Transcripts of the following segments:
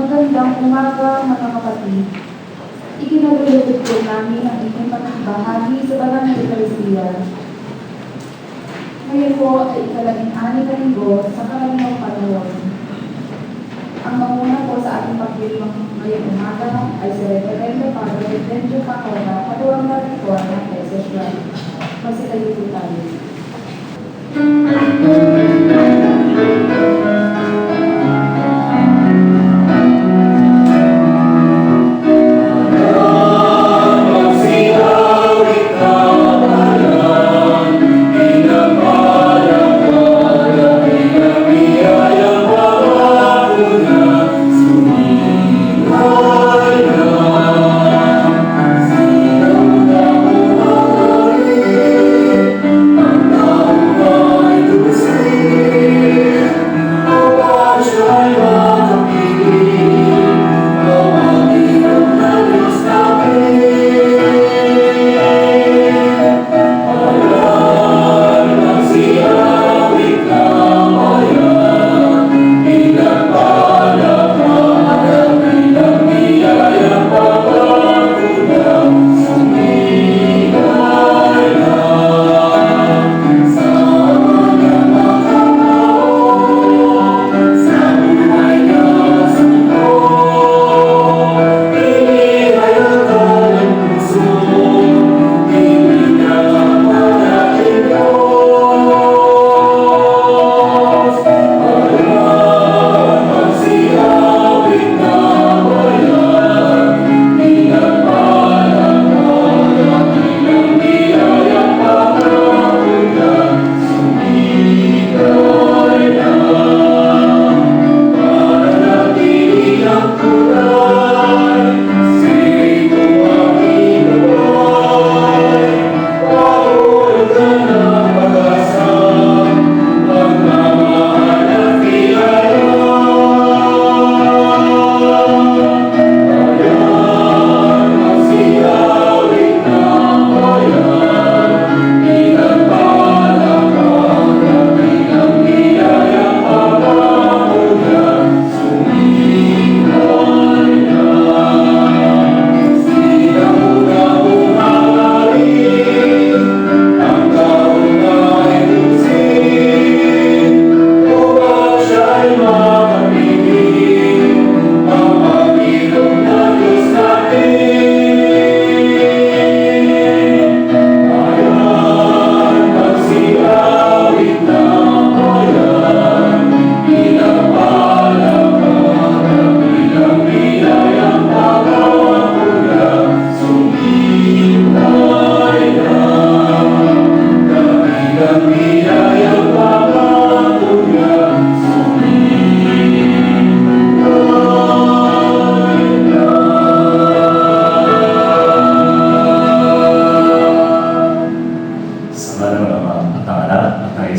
Magandang umaga mga kapatid. Ikinalulugod po namin ang inyong pagbahagi sa Banal na Eucharistia. Ngayon po ay ikalabing-ani na linggo sa karaniwang panahon. Ang manguna po sa ating pagdiriwang ngayong umaga ay si Reverendo Padre Benjo Pacona, Katuwang Director ng Ecclesia. Magsitayo po tayo.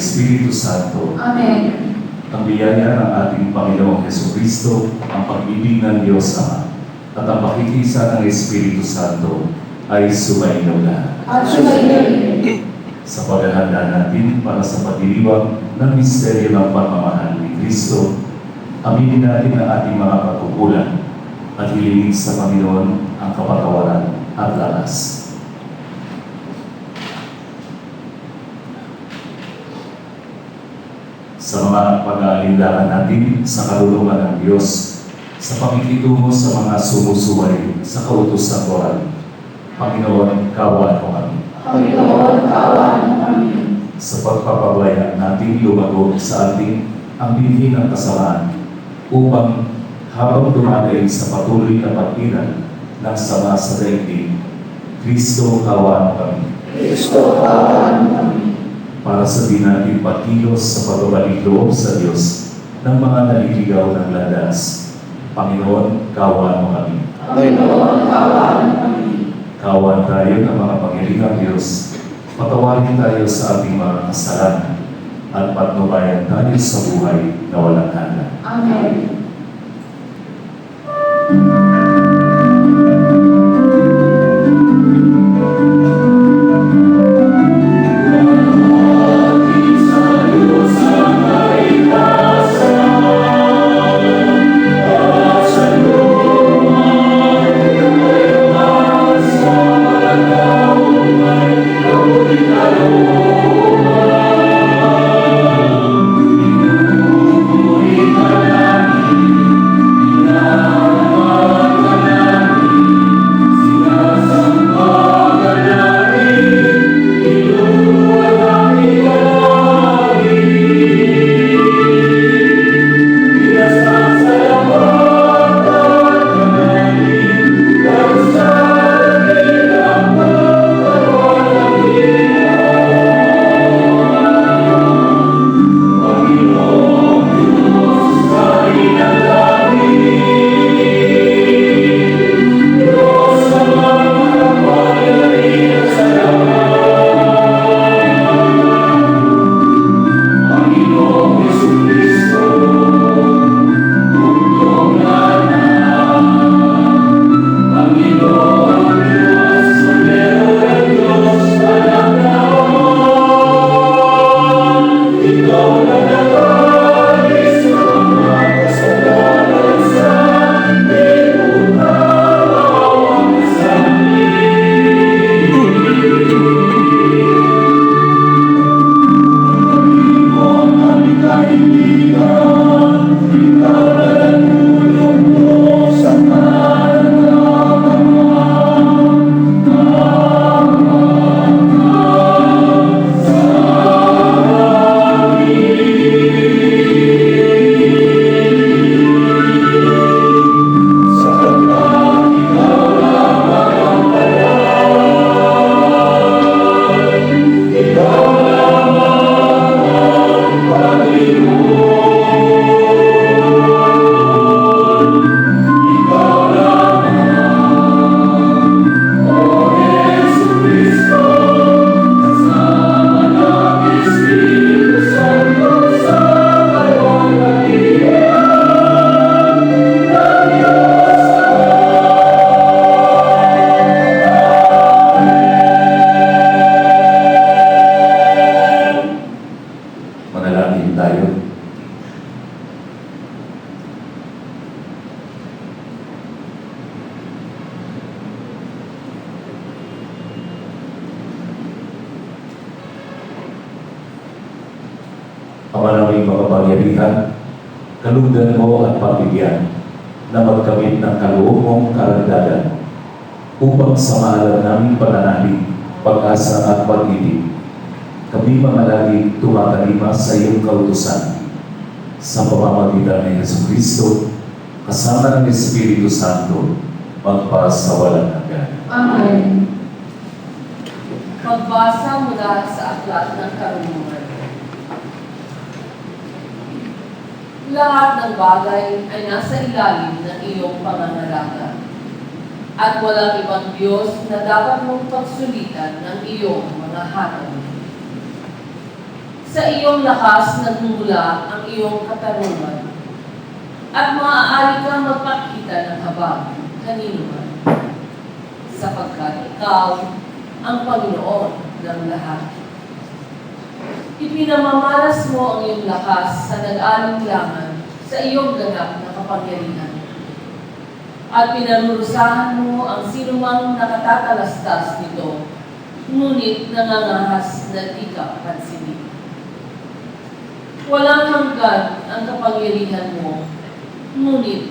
Espiritu Santo. Amen. Ang biyaya ng ating Panginoong Jesucristo, ang pag-ibig ng Diyos Ama, at ang pakikisa ng Espiritu Santo ay sumainyo na. At sumainyo sa paghahanda natin para sa pagdiriwang ng misteryo ng pagmamahal ni Kristo, aminin natin ang ating mga pagkukulang at hilingin sa Panginoon ang kapatawaran at lakas. Sa mga pag-aalinlangan natin sa karunungan ng Diyos, sa pakikitungo sa mga sumusuway sa kautusan moral, Panginoon, kaawaan mo kami. Panginoon, kaawaan mo kami. Sa pagpapabaya natin lumago sa ating ang binhi ng kasamaan, upang habang dumagay sa patuloy na pag-iral ng sama sa daigdig, Kristo, kaawaan mo kami. Kristo, kaawaan mo kami. Para sa natin pagkilos sa pagbabalik loob sa Diyos ng mga naliligaw ng landas, Panginoon, kaawaan mo kami. Panginoon, kaawaan mo kami. Kaawaan tayo ng mga panghilingang Diyos. Patawarin tayo sa ating mga kasalanan at patnubayan tayo sa buhay na walang hanggan. Amen. Sa naming makapangyarihan, kalugdan mo at pagbigyan na magkamit ng kaloob mong karagdagan upang sa maalam naming pananalig, pag-asa at pag-ibig, kami mga lagi tumatalima sa iyong kautusan sa pamamagitan ni Jesucristo kasama ng Espiritu Santo magpasawalang hanggan. Amen. Magbasa mula sa Aklat ng Karunungan. Lahat ng bagay ay nasa ilalim ng iyong pangangalaga, at walang ibang Diyos na dapat mong pagsulitan ng iyong mga hatol. Sa iyong lakas nagmumula ang iyong katarungan, at maaari kang magpakita ng habag kanino man, sapagkat ikaw ang Panginoon ng lahat. Ipinamamalas mo ang iyong lakas sa nag-alinlangan sa iyong ganap na kapangyarihan. At pinarurusahan mo ang sinumang nakatatalastas nito, ngunit nangangahas na di ka pansinin. Walang hanggan ang kapangyarihan mo, ngunit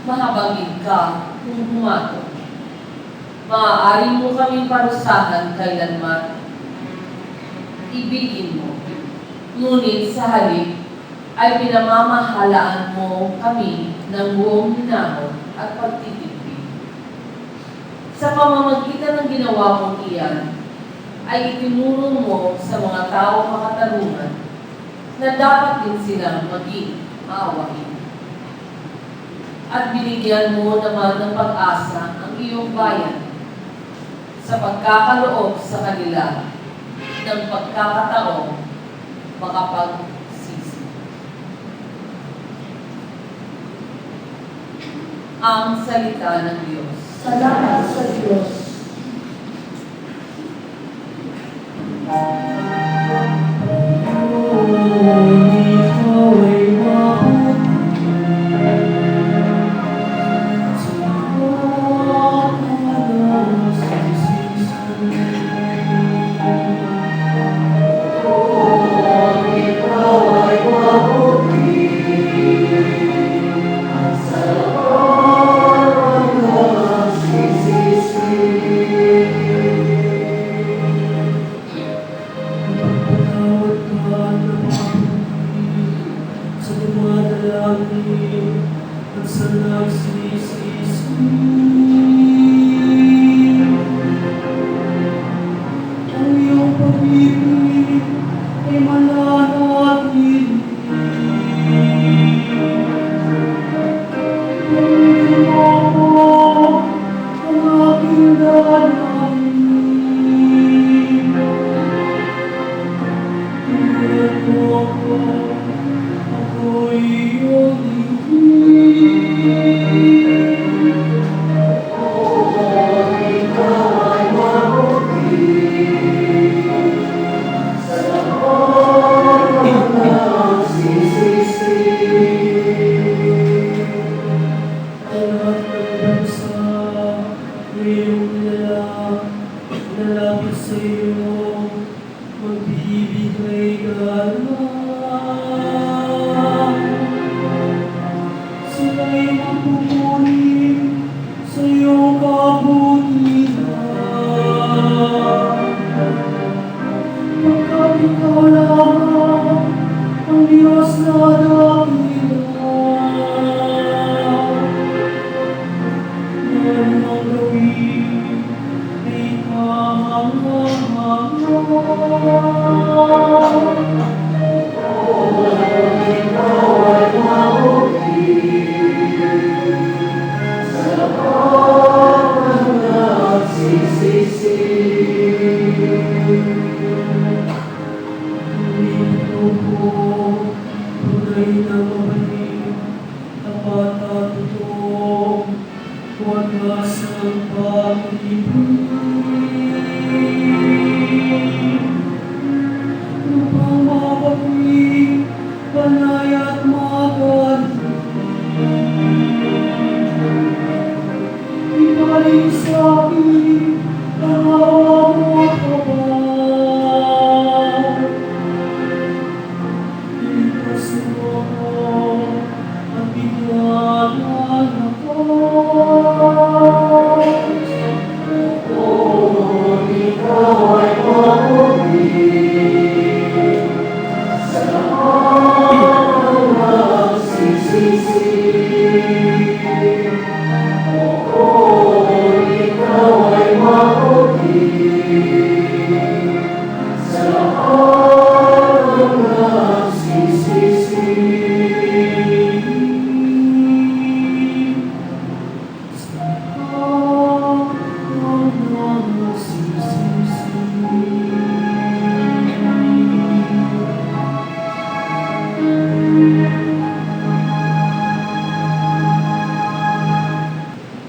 mahabagin ka kung humato. Maaari mo kaming parusahan kailanman. Ibigin mo, ngunit sa halip ay pinamamahalaan mo kami ng buong hinahon at pagtitipid. Sa pamamagitan ng ginawa mong iyan, ay itinuro mo sa mga tao makatarungan na dapat din silang maging maawain. At binigyan mo naman ng pag-asa ang iyong bayan sa pagkakaloob sa kanila ng pagkakataong makapagsisi. Ang salita ng Diyos. Salamat sa Diyos.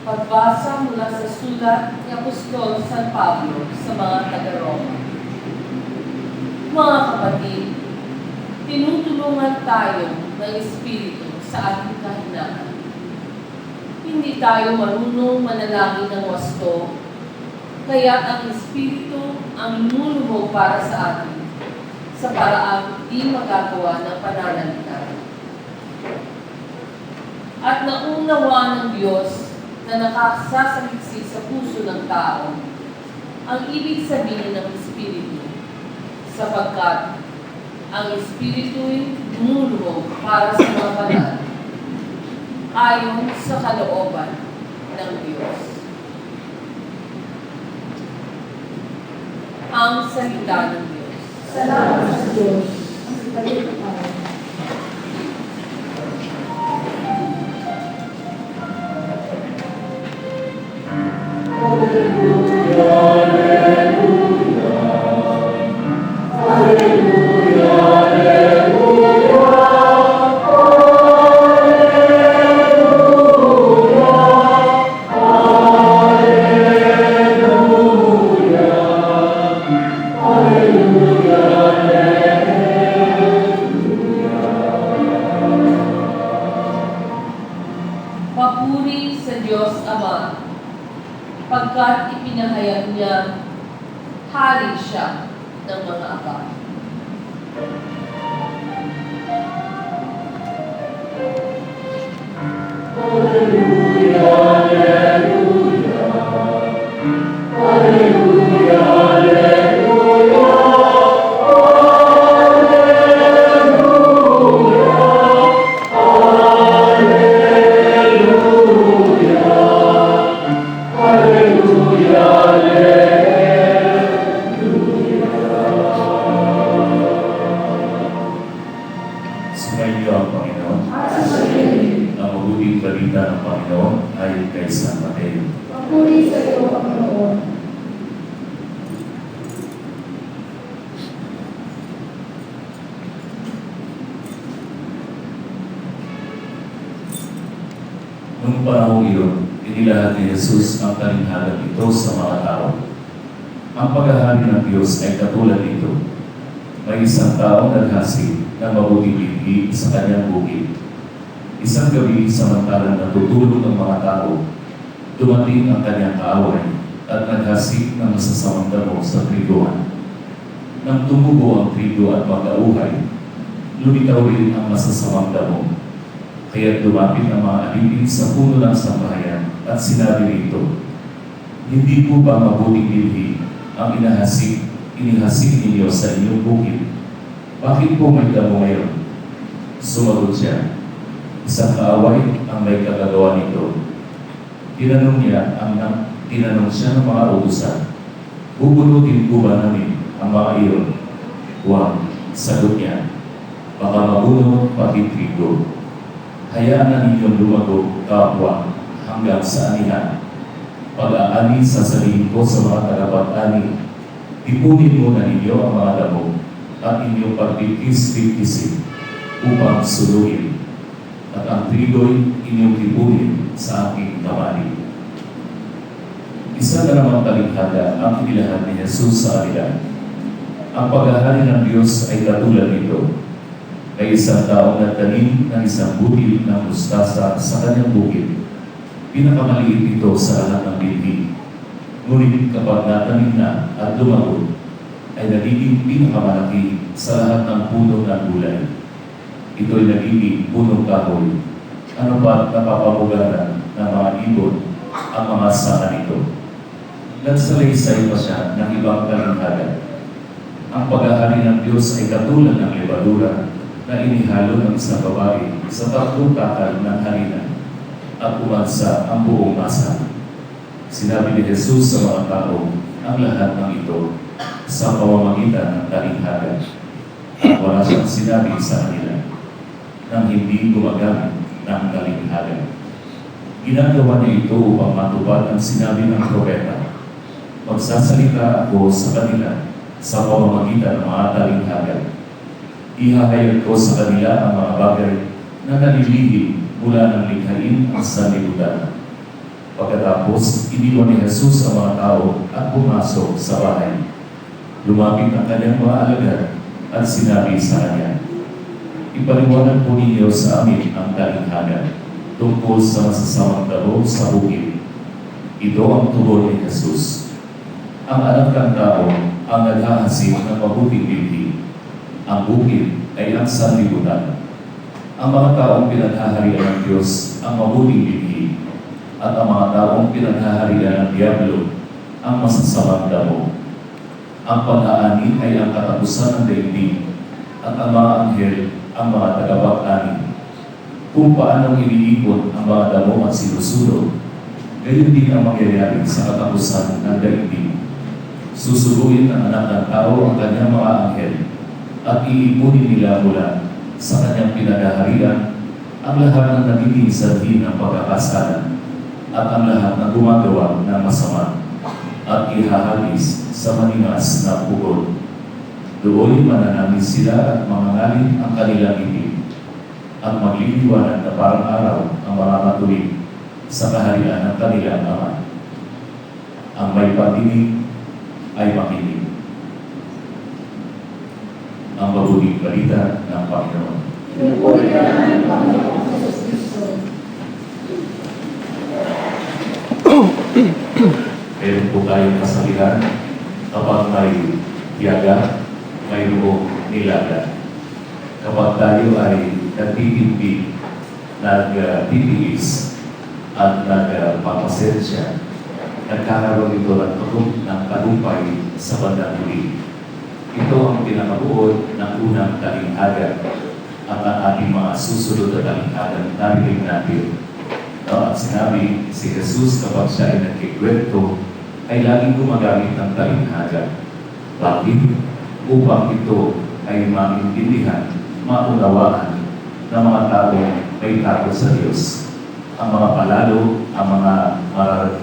Pagbasa mula sa sulat ni Apostol San Pablo sa mga taga-Roma. Mga kapatid, tinutulungan tayo ng Espiritu sa ating kahinaan. Hindi tayo marunong manalangin ng wasto, kaya ang Espiritu ang lumuluhog para sa atin sa paraang di magagawa ng pananalita. At naunawa ng Diyos na nakasasaliksik sa puso ng tao ang ibig sabihin ng Espiritu, sapagkat ang Espiritu'y lumuluhog para sa mga banal ayon sa kalooban ng Diyos. Ang salita ng Diyos. Salamat sa Diyos. Ang salita tayo. Papuri sa Diyos Ama, pagkat ipinahayag niya, hari siya ng mga aba. Sumainyo ang Panginoon. Ang mabuting balita ng Panginoon ay kay San Mateo. Papuri sa iyo, Panginoon. Noong panahong iyon, inilahad ni Jesus ang talinghaga ito sa mga tao. Ang paghahari ng Diyos ay katulad nito. May isang taong naghasik ng mabuting binhi sa kanyang bukid. Isang gabi, samantalang natutulog ang mga tao, dumating ang kanyang kaaway at naghasik ng masasamang damo sa trigohan. Nang tumubo ang trigo at magkauhay, lumitaw rin ang masasamang damo. Kaya lumapit ang mga alipin sa puno ng sambahayan at sinabi rito, "Hindi po ba mabuting binhi ang inihasik ninyo sa inyong bukid? Bakit po may damo ngayon?" Sumagot siya, "Isang kaaway ang may kagagawa nito." Tinanong siya ng mga utusan, "Bubunutin po ba namin ang mga iyon?" "Huwag," sagot niya, "baka mabuno pati trigo. Hayaan na ninyong lumago kapwa hanggang sa anihan. Pag-aani sasabihin ko sa mga tagapag-ani, ipunin muna ninyo ang mga damo at inyong pagpipis-pipisin upang suluhin, at ang trigo'y inyong tipunin sa aking kamali." Isa na namang talinghaga ang inilahad ni Jesus sa kanila. Ang paghahari ng Diyos ay katulad nito. May isang taong nagtanim ng isang butil ng mustasa sa kanyang bukid. Pinakamaliit ito sa lahat ng binhi. Ngunit kapag natanim na at lumago, ay nagiging pinakamalaki sa lahat ng puno ng gulay. Ito'y nagiging punong kahoy. Ano ba't napapabugaran ng ibon ang mga sanga nito. Nagsalaysay pa siya ng ibang kalinghagan. Ang paghahari ng Diyos ay katulad ng lebadura na inihalo ng isang babae sa 3 takal ng harina at umansa ang buong masa. Sinabi ni Jesus sa mga tao ang lahat ng ito sa pamamagitan ng kalinghagan. At wala siyang sinabi sa kanila nang hindi gumagamit ng kalinghagan. Ginagawa niya ito upang matupad ang sinabi ng propeta. Magsasalita ako sa kanila sa pamamagitan ng mga kalinghagan. Ihahayag ko sa kanila ang mga bagay na nalilihim mula ng likhain ang sanlibutan. Pagkatapos, iniwan ni Jesus ang mga tao at pumasok sa bahay. Lumapit ang kanyang mga alagad at sinabi sa kanya, "Ipaliwanag po ninyo sa amin ang kalinghagan tungkol sa masasamang dalo sa bukid." Ito ang tugon ni Jesus. Ang anak ng tao ang naghahasin ng mabuting binhi. Ang bukid ay ang sanlibutan. Ang mga taong pinaghaharian ng Diyos ang mabuting binhi, at ang mga taong pinaghaharian ng Diablo ang masasamang damo. Ang pag-aani ay ang katapusan ng daigdig, at ang mga anghel ang mga tagapag-ani. Kung paanong iniipon ang mga damo at sinusunod, gayon din ang mangyayari sa katapusan ng daigdig. Susuruin ng anak ng tao ang kanyang mga anghel, at iipunin nila mula sa kanyang pinaghaharian ang lahat ng nagiging sanhi ng pagkakasalan at ang lahat ng gumagawa ng masama, at ihahagis sa maningas na pugod. Doon mananangin sila at mangangalit ang kanilang ibig, at magliliwanag na parang araw ang mga matuwid sa kaharian ng kanilang Ama. Ang may patinig ay makinig. Ang mabuting balita ng Panginoon. Pinupuri ka namin, Panginoon Jesus Cristo. Meron po tayong kasabihan, kapag may tiyaga, mayroong nilaga. Kapag tayo ay nagtitipid, nagtitiis, at nagpapasensya, nagkakaroon ito ng tunog ng tagumpay sa bandang huli. Ito ang pinakabuod ng unang kalinghagan, at ang ating mga susunod na kalinghagan narinig natin. At sinabi si Jesus kapag siya ay nagkikwento, ay laging gumagamit ng kalinghagan. Bakit? Upang ito ay maintindihan, maunawaan ng mga tao may takot sa Diyos. Ang mga palalo, ang mga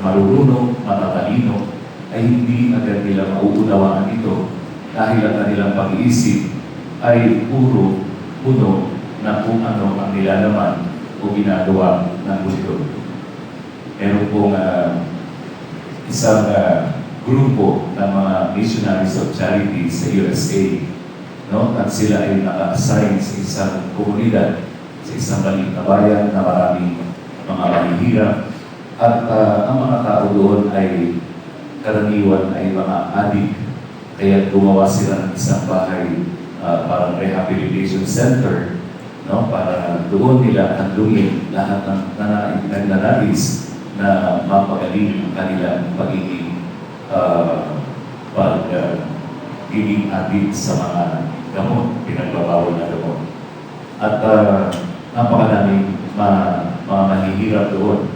marurunong, matatalino, ay hindi agad nila mauunawaan ito dahil ang kanilang pag-iisip ay puno na kung ano ang nilalaman o ginagawa ng mundo. Meron pong isang grupo ng mga missionaries of charity sa USA, no? At sila ay naka-assign sa isang komunidad, sa isang maliit na bayan na maraming mga mahihirap, at ang mga tao doon ay karaniwan ay mga adik, kaya gumawa sila ng isang bahay, parang rehabilitation center, no? Para doon nila handungin lahat ng nagnanais na mapagaling ang kanilang pagiging pagiging adik sa mga gamot, pinagbabawal na gamot. At napakaraming mga mahihirap doon.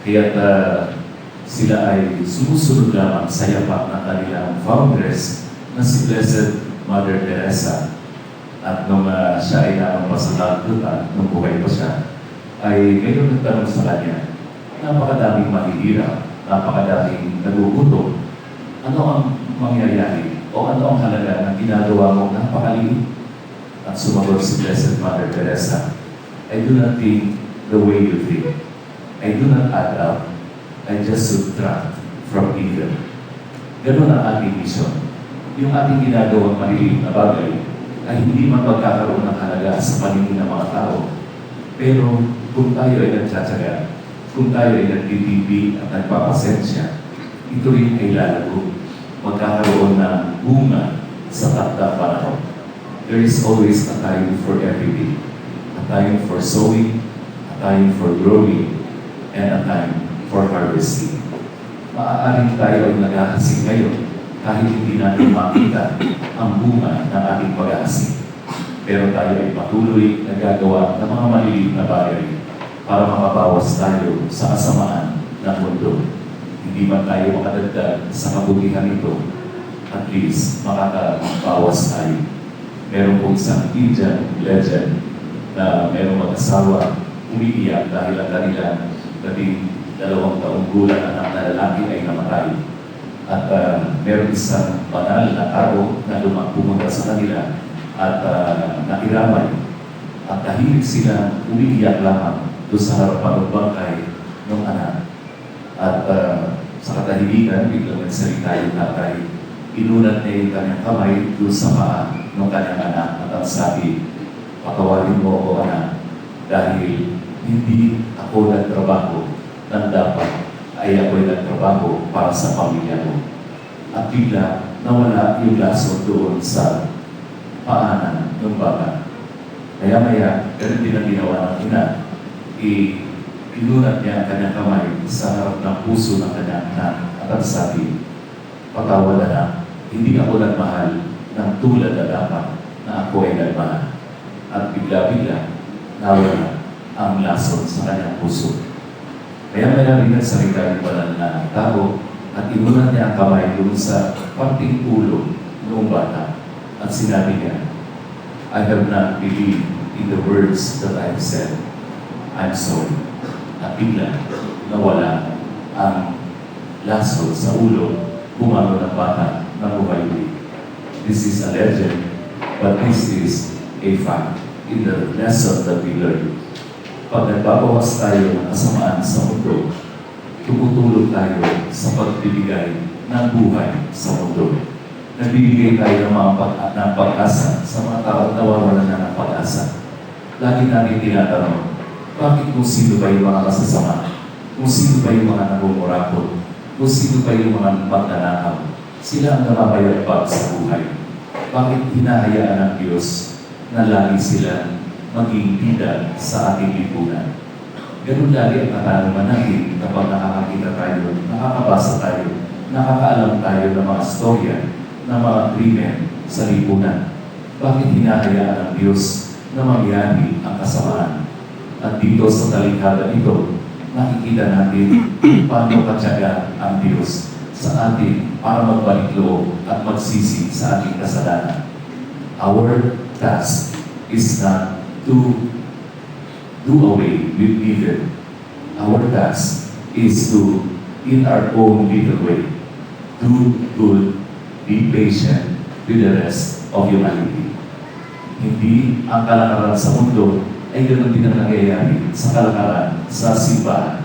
Kaya sila ay sumusunod lamang sa yapak ng kanilang foundress na si Blessed Mother Teresa. At nung siya ay nakapasaladutan, nung buhay pa siya, ay ngayon nagtanong sa kanya, napakadaming mahihirap, napakadaming nagugutom. Ano ang mangyayari o ano ang halaga ng ginagawa mong napakaliit? At sumagot si Blessed Mother Teresa, I do not think the way you think. I do not add up. I just subtract from evil. Ganun ang ating mission. Yung ating ginagawang maliliit na bagay ay hindi man magkakaroon ng halaga sa paningin ng mga tao. Pero kung tayo ay nagtsatsaga, kung tayo ay nagtitibi at nagpapasensya, ito rin ay lalago. Magkakaroon ng bunga sa takdang panahon. There is always a time for everything. A time for sowing, a time for growing, and a time for harvesting. Maaaring tayo ay naghahasing ngayon kahit hindi natin makita ang bunga ng ating pag-ahasing. Pero tayo ay patuloy na gagawa ng mga maliliit na bagay para makabawas tayo sa kasamaan ng mundo. Hindi man tayo makadagdag sa kabutihan nito, at least makakabawas tayo. Meron po isang Indian legend na merong mag-asawa umiiyak dahil ang kanilang 12 taong gulang anak na lalaki ay namatay. At meron isang banal na tao na pumunta sa kanila at nakiramay. At tahimik sila, umiiyak lamang doon sa harapan ng bangkay ng anak. At sa katahimikan, biglang nagsalita yung tatay. Inunat niya yung kanyang kamay doon sa paa ng kanyang anak at ang sabi, "Patawarin mo ako, anak, dahil hindi ako nagtrabaho ng dapat ay ako'y nagtrabaho para sa pamilya ko." At bigla nawala yung laso doon sa paanan ng bata. Maya-maya, ganun din ang ginawa ng ina. Inunat niya ang kanyang kamay sa harap ng puso ng kanyang anak at ang sabi, "Patawad na, hindi ako nagmahal ng tulad na dapat na ako ay nagmahal." At bigla-bigla, nawala ang lason sa kanyang puso. Maya-maya rin nagsalita yung banal na tao at inunat niya ang kamay doon sa parting ulo ng bata at sinabi niya, "I have not believed in the words that I have said. I'm sorry." At bigla, nawala ang laso sa ulo, bumangon ng bata na buhay ulit. This is a legend, but this is a fact in the lesson that we learn. Pag nagbabawas tayo ng kasamaan sa mundo, tumutulong tayo sa pagbibigay ng buhay sa mundo. Nagbibigay tayo ng ng pag-asa sa mga tao na nawawalan na ng pag-asa. Lagi natin tinatanong, bakit kung sino ba yung mga kasasama? Kung sino ba yung mga nagumurakot? Kung sino ba yung mga magnanakaw? Sila ang namamayagpag sa buhay. Bakit hinahayaan ng Diyos na lagi sila maging bida sa ating lipunan? Ganun lagi ang katanungan natin kapag nakakakita tayo, nakakabasa tayo, nakakaalam tayo ng mga storya, ng mga krimen sa lipunan. Bakit hinahayaan ng Diyos na mangyari ang kasamaan? At dito sa talikhaga ito, nakikita natin kung paano katyaga ang Diyos sa atin para magbalik loob at magsisi sa ating kasalanan. Our task is not to do away with evil. Our task is to, in our own little way, do good, be patient with the rest of humanity. Hindi ang kalakaran sa mundo ay ganoon din ang nangyayari sa kalakaran sa simbahan.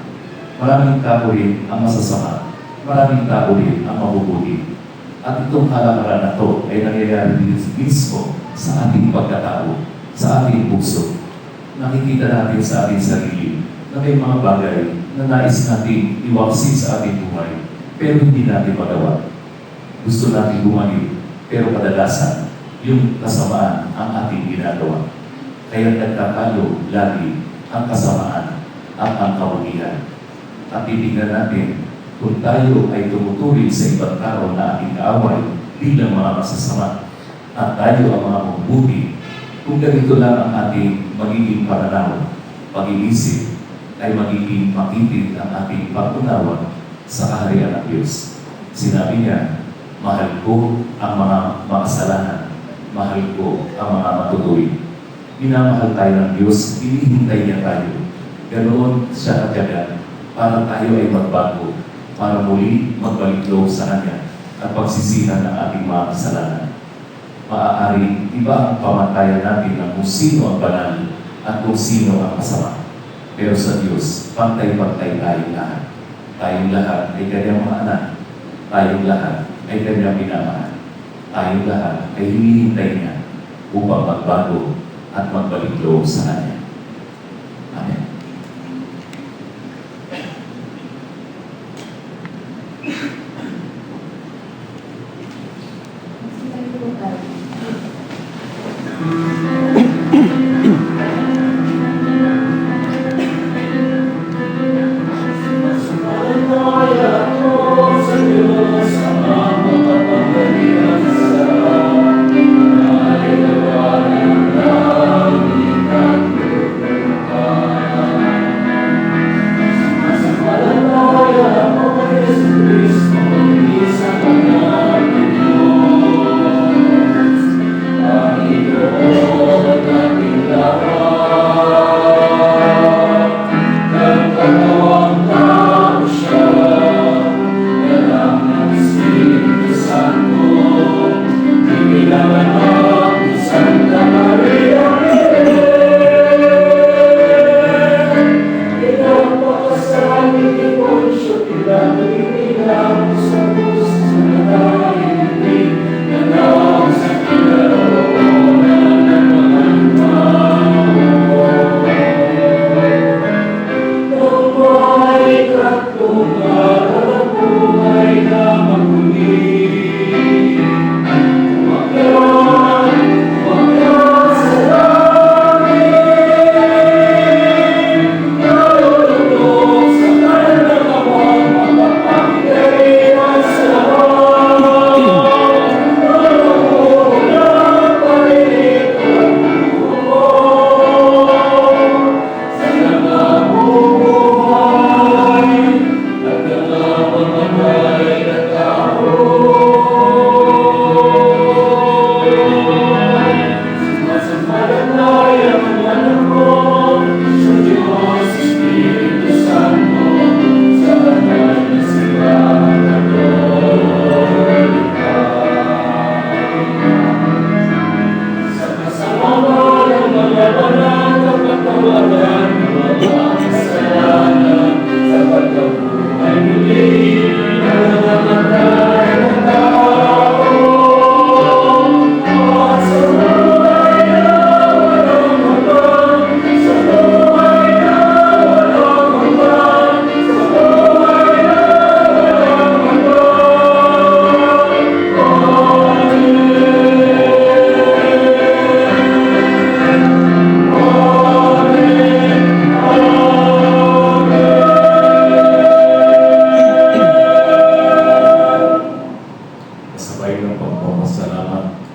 Maraming tao rin ang masasama, maraming tao rin ang mabubuti. At itong kalakaran na ito ay nangyayari din mismo sa ating pagkatao, sa ating puso. Nakikita natin sa ating sarili na may mga bagay na nais natin iwaksi sa ating buhay, pero hindi natin magawa. Gusto natin bumalik, pero kadalasan, yung kasamaan ang ating ginagawa. Kaya nagtatalo lagi ang kasamaan at ang kabutihan. At titignan natin kung tayo ay tumuturing sa ibang tao na ating kaaway bilang mga masasama at tayo ang mga mabuti, kung ganito lang ang ating magiging pananaw, pag-iisip, ay magiging makitid ang ating pag-unawa sa kaharian ng Diyos. Sinabi niya, "Mahal ko ang mga makasalanan, mahal ko ang mga matutuwid." Minamahal tayo ng Diyos, hinihintay niya tayo. Ganoon siya katyaga para tayo ay magbago, para muli magbalik loob sa Kanya at pagsisihan ng ating mga kasalanan. Maaaring iba ang pamantayan natin ng kung sino ang banal at kung sino ang masama. Pero sa Diyos, pantay-pantay tayong lahat. Tayong lahat ay Kanyang mga anak. Tayong lahat ay Kanyang minamahal. Tayong lahat ay hinihintay niya upang magbago at magbalik loob sa Kanya. Amen. Sige po tayo.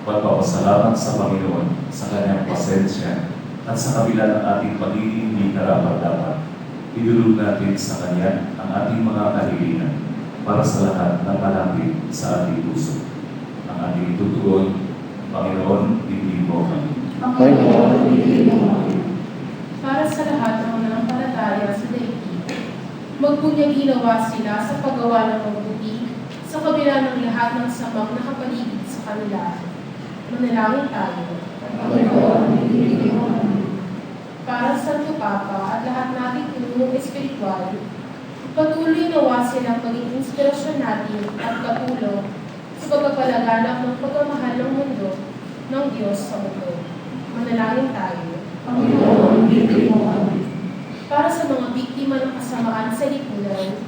Pagpapasalamat sa Panginoon sa kanyang pasensya at sa kabila ng ating pagiging hindi karapat-dapat, idulog natin sa kanya ang ating mga kahilingan para sa lahat ng malapit sa ating puso. Ang ating itutugon, Panginoon, hindi mo kami. Panginoon, hindi mo kami. Para sa lahat ng mananampalataya sa daigdig, magbunyag ginawa sila sa paggawa ng mabuti sa kabila ng lahat ng samang nakapaligid sa kanila. Manalangin tayo. Panginoon, hindi mo kami. Para sa Santo Papa at lahat nating pinunong espiritual, patuloy nawa silang maging inspirasyon natin at katulong sa pagpapalaganap ng pagmamahal ng mundo ng Diyos sa mundo. Manalangin tayo. Panginoon, hindi mo kami. Para sa mga biktima ng kasamaan sa lipunan,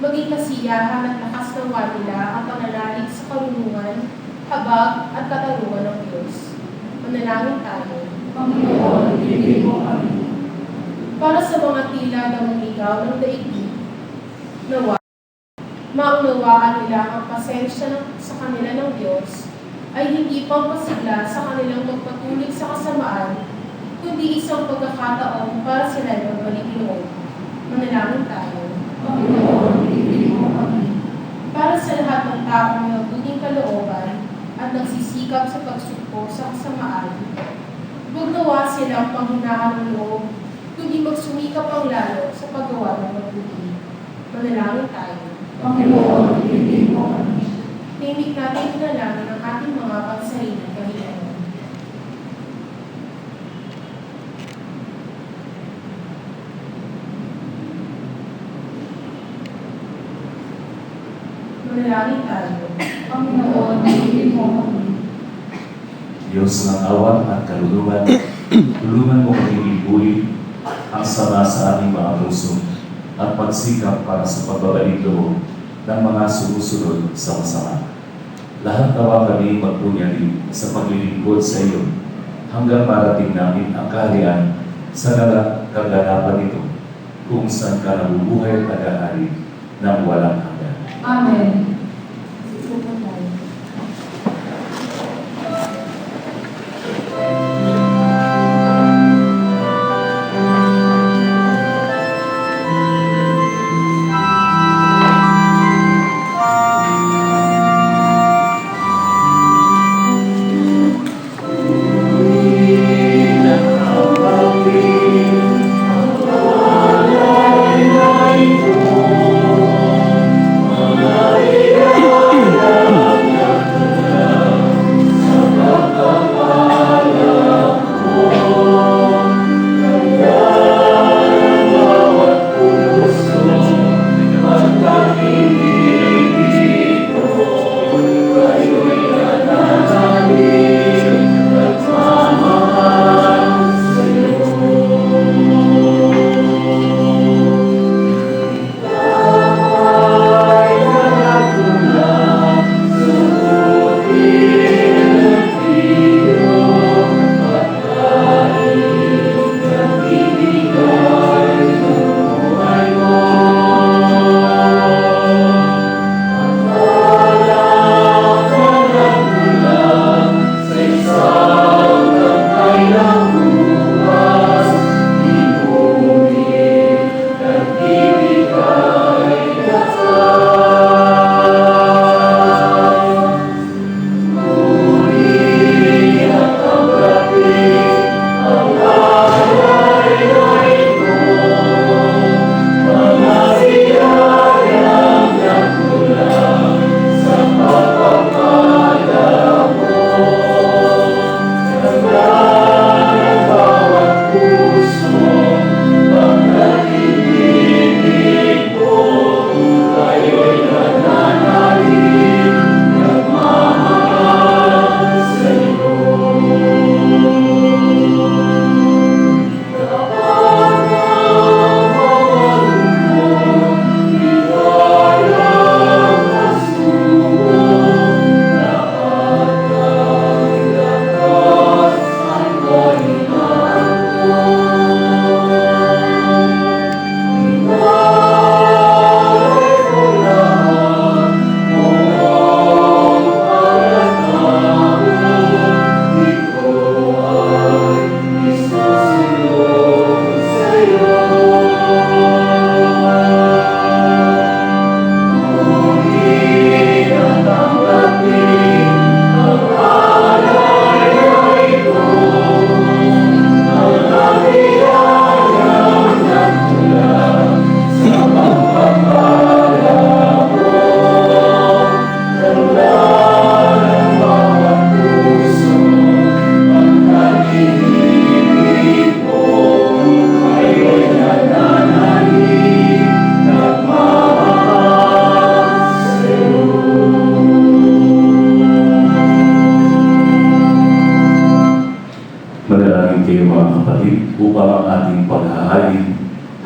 maging kasiyahan at lakas ng nila ang pananalig sa karunungan, habag at katarungan ng Diyos. Manalangin tayo. Panginoon, hindi mo kami. Para sa mga tila na lumigaw ng daigdig, nawa, maunawaan nila ang pasensya sa kanila ng Diyos ay hindi pampasigla sa kanilang magpatuloy sa kasamaan, kundi isang pagkakataon para sila ay magbalik loob. Manalangin tayo. Panginoon, hindi mo kami. Para sa lahat ng taong may mabuting kalooban at nagsisikap sa pagsugpo sa kasamaan, huwag nawa silang panghinaan ng loob, kundi magsumikap ang lalo sa paggawa ng mabuti. Manalangin tayo. Panginoon, hindi mo kami. Himig natin pinalangin ang ating mga pagsariling kahilingan. Manalangin tayo. Panginoon, hindi mo kami. Diyos ng awa at kaluluwan, tulungan mo kami ibuli ang sama sa aming mga puso at pagsikap para sa pagbabalik loob ng mga sumusunod sa masama. Lahat nawa kami magpunyagi sa paglilingkod sa iyo hanggang marating namin ang kaharian sa kaganapan nito kung saan ka nabubuhay at nag-aari ng walang hanggan. Amen. Susuko tayo. Ang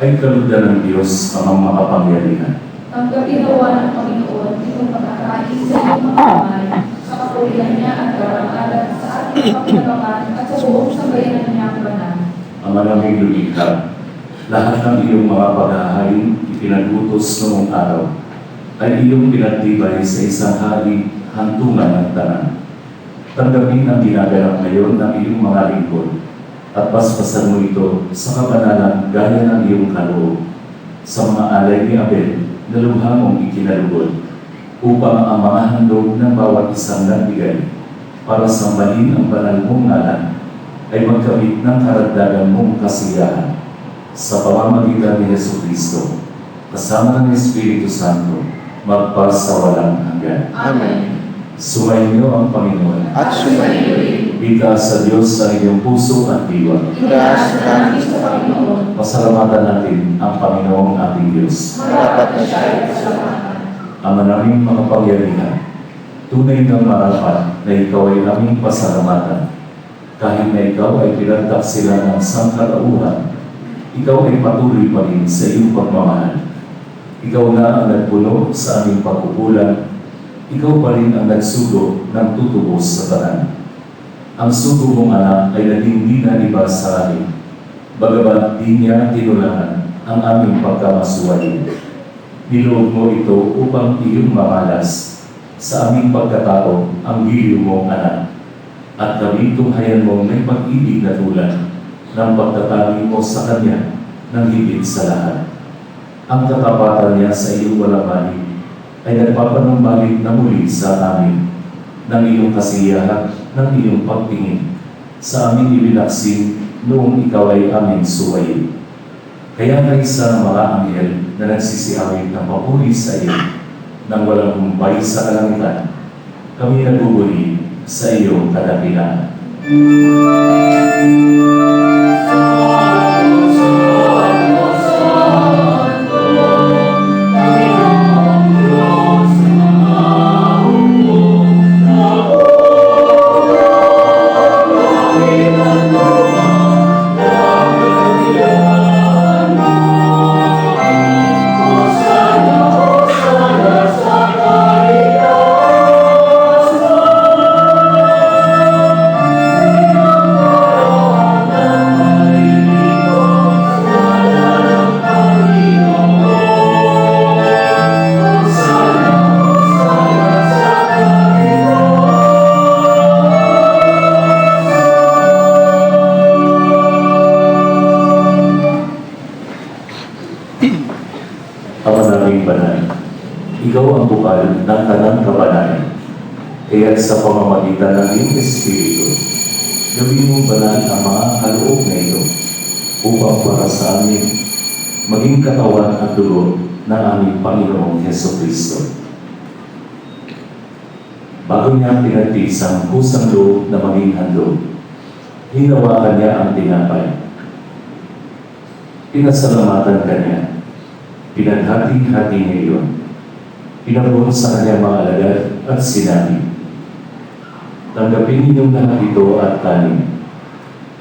ay kalugdan ng Diyos amang makapangyarihan. Tanggapin nawa ng Panginoon itong pagkakain sa iyong mga kamay, sa kapurihan niya at karangalan sa ating kapinalaman at sa buong sambayanan niyang banal. Ama naming lumikha, lahat ng iyong mga paghahain ipinagutos noong araw ay iyong pinagtibay sa isang hari hantungan ng tanan. Tanggapin ang ginaganap ngayon ng iyong mga lingkod at paspasan mo ito sa kabanalan gaya ng iyong kaloob sa mga alay ni Abel na lubha mong ikinalugod upang ang mga handog ng bawat isang nagbigay para sambahin ang banal mong ngalan ay magkamit ng karagdagan mong kasiyahan sa pamamagitan ni Jesucristo kasama ng Espiritu Santo magpasawalang hanggan. Amen. Sumainyo ang Panginoon. At sumayin. Itaas sa Diyos sa inyong puso at diwa. Itaas namin sa Panginoon. Pasalamatan natin ang Panginoong ating Diyos. Marapat na siya ay pasalamatan. Ama naming makapangyarihan, tunay ng marapat na ikaw ay aming pasalamatan. Kahit na ikaw ay pinagtaksila ng sangkalauhan, ikaw ay patuloy pa rin sa iyong pagmamahal. Ikaw na ang nagpuno sa aming pagkukulang. Ikaw pa rin ang nagsugo ng tutubos sa tanan. Ang sugo mong anak ay naging di na iba sa amin. Bagamat di niya tinulangan ang aming pagkamasuway. Niloob mo ito upang iyong mamalas sa aming pagkatao ang giliw mong anak. At kami tunghayan mong may pag-ibig na tulad ng pagtatali mo sa Kanya ng higit sa lahat. Ang katapatan niya sa iyong walang mali ay nagpapanumbalik na muli sa amin ng iyong kasiyahan, ng iyong pagtingin sa aming ibinaksin noong ikaw ay aming suwayin. Kaya kaisa ng mga anghel na nagsisiawit ng papuri sa iyo nang walang humpay sa kalangitan, kami naguguli sa iyong kadakilaan. Ama naming banal, ikaw ang bukal ng tanang kabanalan. Kaya sa pamamagitan ng iyong Espiritu, gawin mong banal ang mga kaloob na ito upang para sa amin maging katawan at dugo ng aming Panginoong Jesucristo. Bago niya pinagtiis ang kusang loob na maging handog, hinawakan niya ang tinapay. Pinasalamatan kanya. Pinaghating-hati niya iyon. Pinabon sa kanyang mga alagad at sinabi, tanggapin ninyong lahat ito at kanin.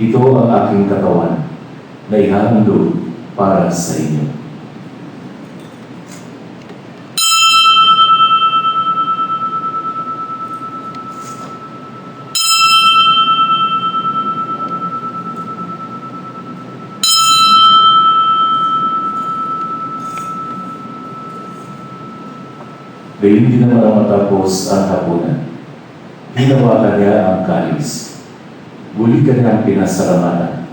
Ito ang aking katawan na ihahandog para sa inyo. Gayun din naman ang matapos ang hapunan. Hinawakan niya ang kalis. Muli kanyang pinasalamatan.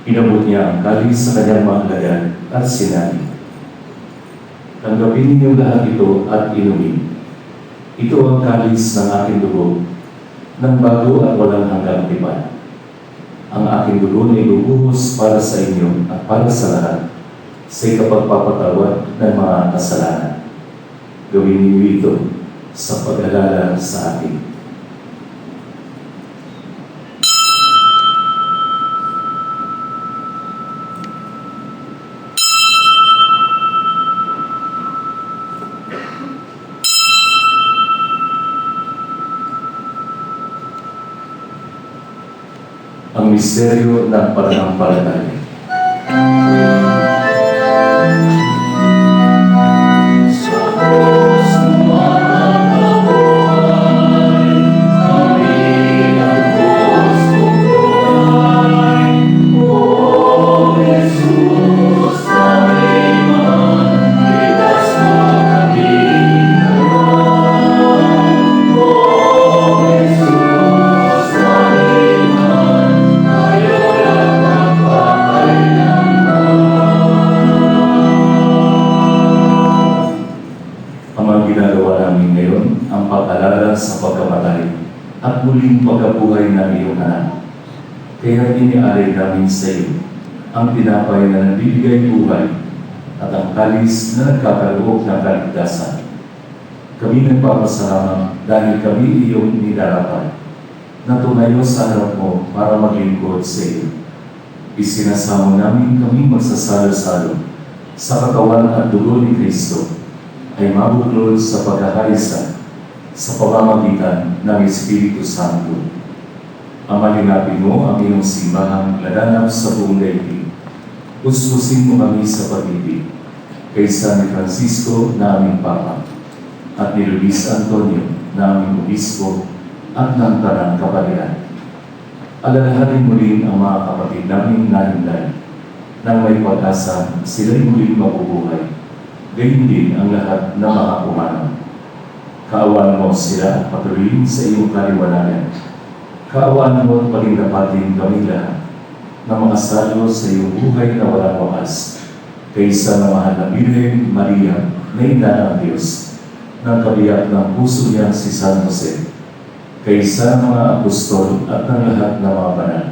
Inabot niya ang kalis sa kanyang mga alagad at sinabi, tanggapin ninyong lahat ito at inumin. Ito ang kalis ng aking dugo, ng bago at walang hanggang tipan. Ang aking dugo na ibubuhos para sa inyo at para sa lahat sa ikapagpapatawad ng mga kasalanan. Gawin niyo ito sa pag-alala sa atin. Ang misteryo ng pananampalataya. ginagawa namin ngayon ang pag-alala sa pagkamatay at muling pagkabuhay ng iyong anak. Kaya inialay namin sa iyo ang tinapay na nagbibigay buhay at ang kalis na nagkakaloob ng kaligtasan. Kami nagpapasalamat dahil kami iyong nilarapan na tumayo sa harap mo para maglingkod sa iyo. Isinasamo namin kami magsasalo-salo sa katawan at dugo ni Kristo ay mabuklod sa pagkakaisa sa pamamagitan ng Espiritu Santo. Amalingapin mo ang iyong simbahang laganap sa buong daigdig. Puspusin mo kami sa pag-ibig kay San Francisco na aming Papa at ni Luis Antonio na aming Obispo at ng Tanang Kapalian. Alalahanin mo rin ang mga kapatid naming nahinday nang may pag-asa sila'y muling mabubuhay. Gayun din ang lahat ng mga pumanaw. Kaawaan mo sila at patuloyin sa iyong kaliwanagan. Kaawaan mo at palindapatin kami lahat na mga salo sa iyong buhay na walang wakas. Kaysa na mahal na Birhen Maria na ina ng Diyos, ng kabiyak ng puso niya si San Jose. Kaysa mga apostol at ng lahat ng mga banal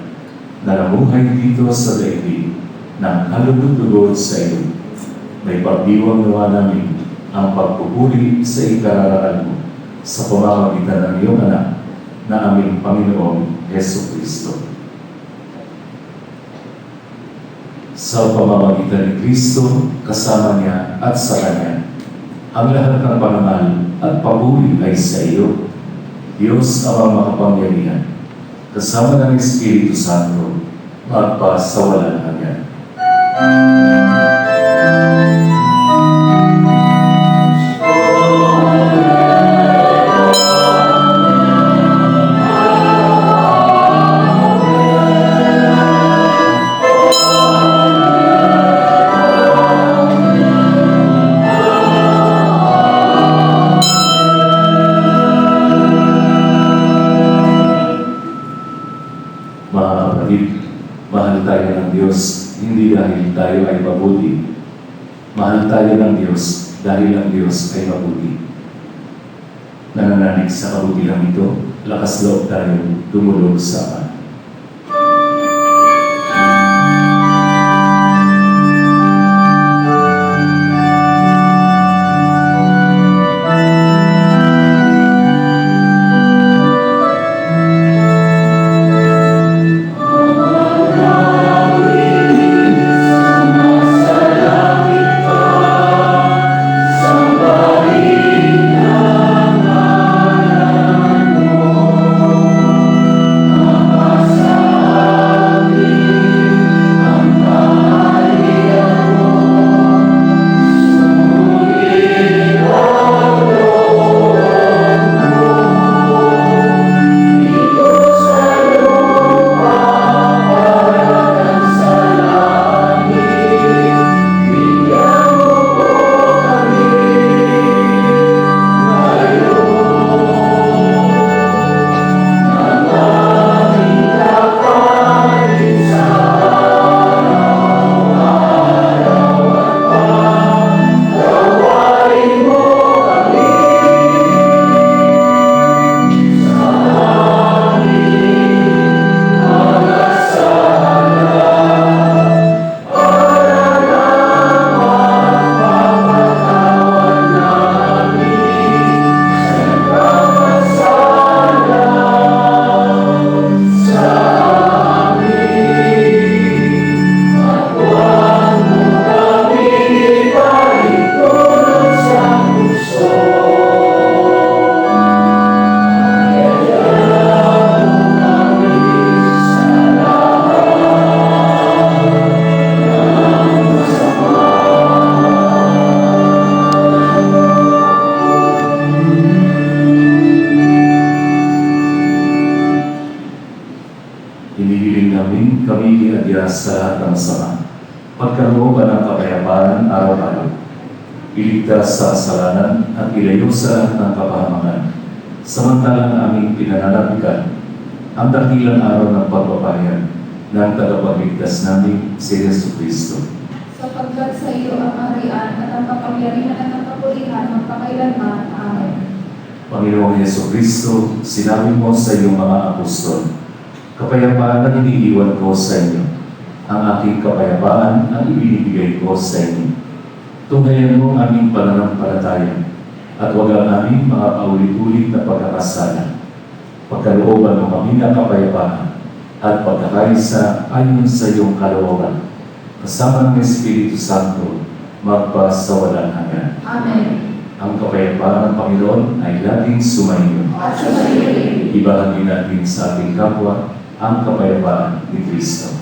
na namuhay dito sa daigdig ng halulugod sa iyo. May pagdiwang nawa namin ang pagpupuri sa ikararaan mo sa pamamagitan ng iyong anak na aming Panginoong Heso Kristo. Sa pamamagitan ni Kristo, kasama niya at sa Kanya, ang lahat ng parangal at papuri ay sa iyo, Diyos Amang makapangyarihan, kasama ng Espiritu Santo, magpa sa walang hanggan. Mga kapatid, mahal tayo ng Diyos, hindi dahil tayo ay mabuti. Mahal tayo ng Diyos dahil ang Diyos ay mabuti. Nananalig sa kabutihan ito, lakas loob tayo tumulong sa Ama. Hinihiling namin kami iadya sa lahat ng sama. Pagkalooban ng kapayapaan araw-araw. Iligtas sa kasalanan at ilayo sa lahat ng kapahamakan. Samantalang aming pinananabikan ang dakilang araw ng pagpapahayag ng tagapagligtas namin si Yesu Kristo. Sapagkat sa iyo ang arian at ang kapangyarihan at ang kapulihan ng pakailanman. Panginoong Jesucristo, sinabi mo sa iyong mga apostol, kapayapaan na iniiwan ko sa inyo. Ang aking kapayapaan ang ibinibigay ko sa inyo. Tunghayan mo ang aming pananampalataya at huwag ang aming mga paulit-ulit na pagkakasala. Pagkalooban mo kami ng kapayapaan at pagkakaisa ayon sa iyong kalooban. Kasama ng Espiritu Santo, magpasawalang hanggan. Amen. Ang kapayapaan ng Panginoon ay laging sumainyo. At sumayin. Ibahagi natin sa ating kapwa ang kapayapaan ni Kristo.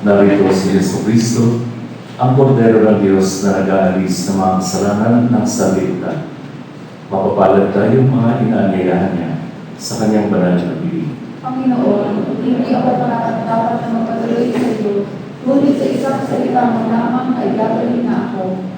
Narito si Jesucristo, ang Kordero ng Diyos na nag-aalis ng mga kasalanan ng sanlibutan. Mapapalad tayong mga inaanyayahan niya sa kanyang banal na bibig. Panginoon, hindi ako dapat na magpatuloy sa iyo, ngunit sa isang salita mo lamang ay gagawin na ako.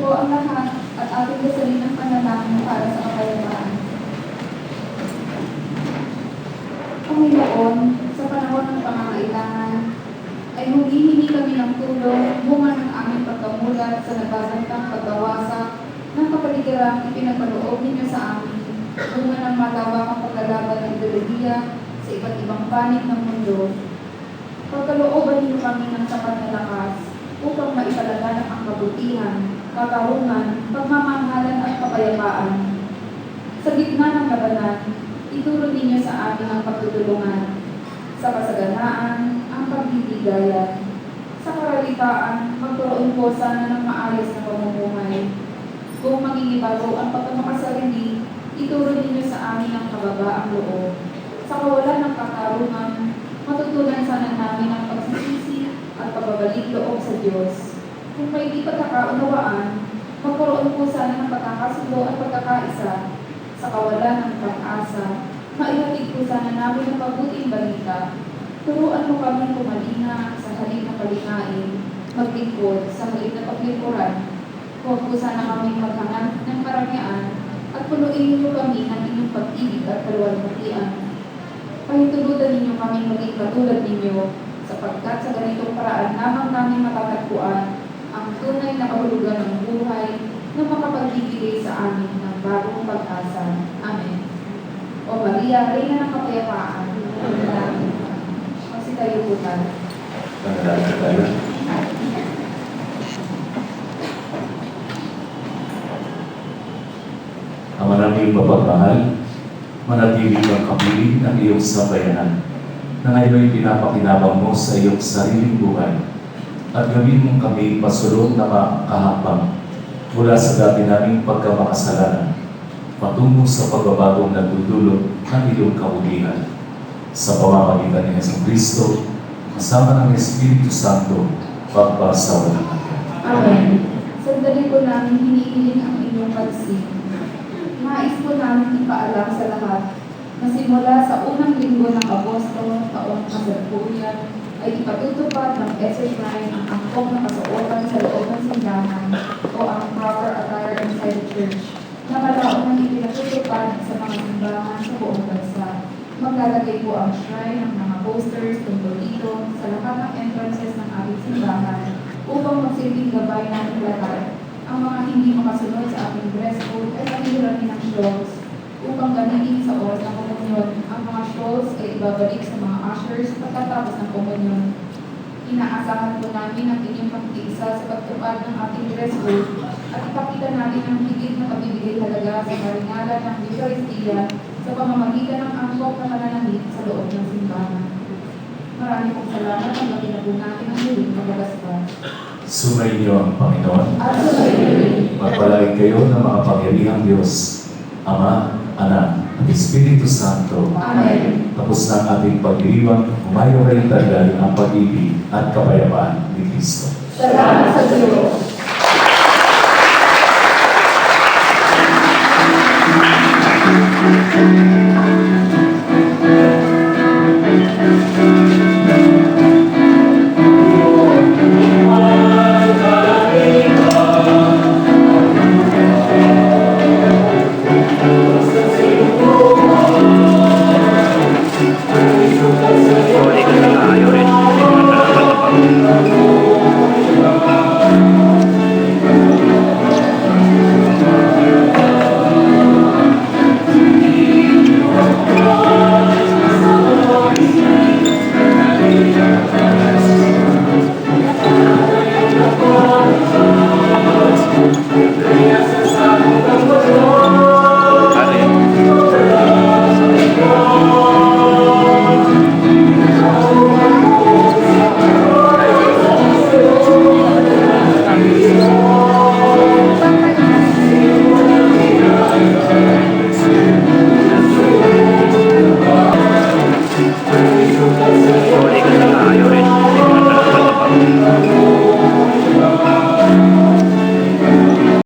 po ang lahat at ating dasalin ng panalangin para sa kapayapaan. Panginoon, sa panahon ng pangangailangan, ay humihingi kami ng tulong bunga ng aming pagkamulat sa nagbabantang pagkawasak ng kapaligiran ipinagkaloob ninyo sa amin, bunga ng matawakang paglalaban ng ideolohiya sa iba't ibang panig ng mundo. Pagkalooban ninyo kami ng sapat na lakas upang maipalaganap ang kabutihan, katarungan, pagmamahalan at kapayapaan. Sa gitna ng labanan, ituro ninyo sa amin ang pagtutulungan, sa kasaganaan, ang pagbibigayan, sa karalitaan, magkaroon po sana ng maayos na pamumuhay. Kung mangingibago ang pagkamakasarili, ituro ninyo sa amin ang kababaang loob. Sa kawalan ng katarungan, matutunan sana namin ang pagsisisi at pagbabalik loob sa Diyos. Kung may di pagkakaunawaan, magkaroon po sana ng pagkakasundo at pagkakaisa. Sa kawalan ng pag-asa, maihatid po sana namin ang mabuting balita. Turuan mo kami kumalina sa halip na palinain, maglingkod sa halip na paglingkuran. Huwag po sana kami maghangad ng karangyaan at punuin niyo kami ng inyong pag-ibig at kaluwalhatian. Pahintulutan ninyo kami maging katulad ninyo, sapagkat sa ganitong paraan lamang namin matatagpuan ang tunay na kahulugan ng buhay na makapagbibigay sa amin ng bagong pag-asa. Amen. O Maria, Reyna ng Kapayapaan, panalangin ka. Magsitayo po tayo. Panalangin tayo. Ang maraming mapagmahal, manatili kang kapiling ng iyong sambayanan na ngayon ay pinapakinabang mo sa iyong sariling buhay at gawin mong kami pasulong na makahapang mula sa dati naming pagkamakasalanan patungo sa pagbabagong nagdudulot ng iyong kahulihan. Sa pamamagitan ni Jesucristo, kasama ng Espiritu Santo, pagpasawalan natin. Amen. Sandali po namin hinihiling ang inyong pansin. Nais po namin ipaalam sa lahat na simula sa unang linggo ng Agosto taong kasalukuyan ay ipatutupad ng SSRI ang angkop na kasuotan sa loob ng simbahan o ang proper attire inside the church na malaon ng ipinatutupad sa mga simbahan sa buong bansa. Maglalagay po ang shrine ng mga posters tungkol dito sa lahat ng entrances ng ating simbahan upang magsilbing gabay ng lahat. Ang mga hindi makasunod sa ating dress code ay pahihiramin ng shawls upang gamitin sa oras ng komunyon. Ang mga shawls ay ibabalik sa mga ushers pagkatapos ng komunyon. Inaasahan po namin ang inyong pagtiisa sa pagtupad ng ating dress code at ipakita natin ang higit na pagbibigay halaga sa karingalan ng Eucharistia sa pamamagitan ng angkop na pananamit sa loob ng simbahan. Maraming pong salamat ang magina po natin ang huling paglalaspan. Sumainyo ang Panginoon. At sumayin. Magpalain kayo ng mga pangyarihang Diyos, Ama, Anak, at Espiritu Santo. Amen. Tapos na ang ating pag-iwan, umayo kayong tagal ang pag-ibig at kapayapaan ni Kristo. Salamat sa Diyos.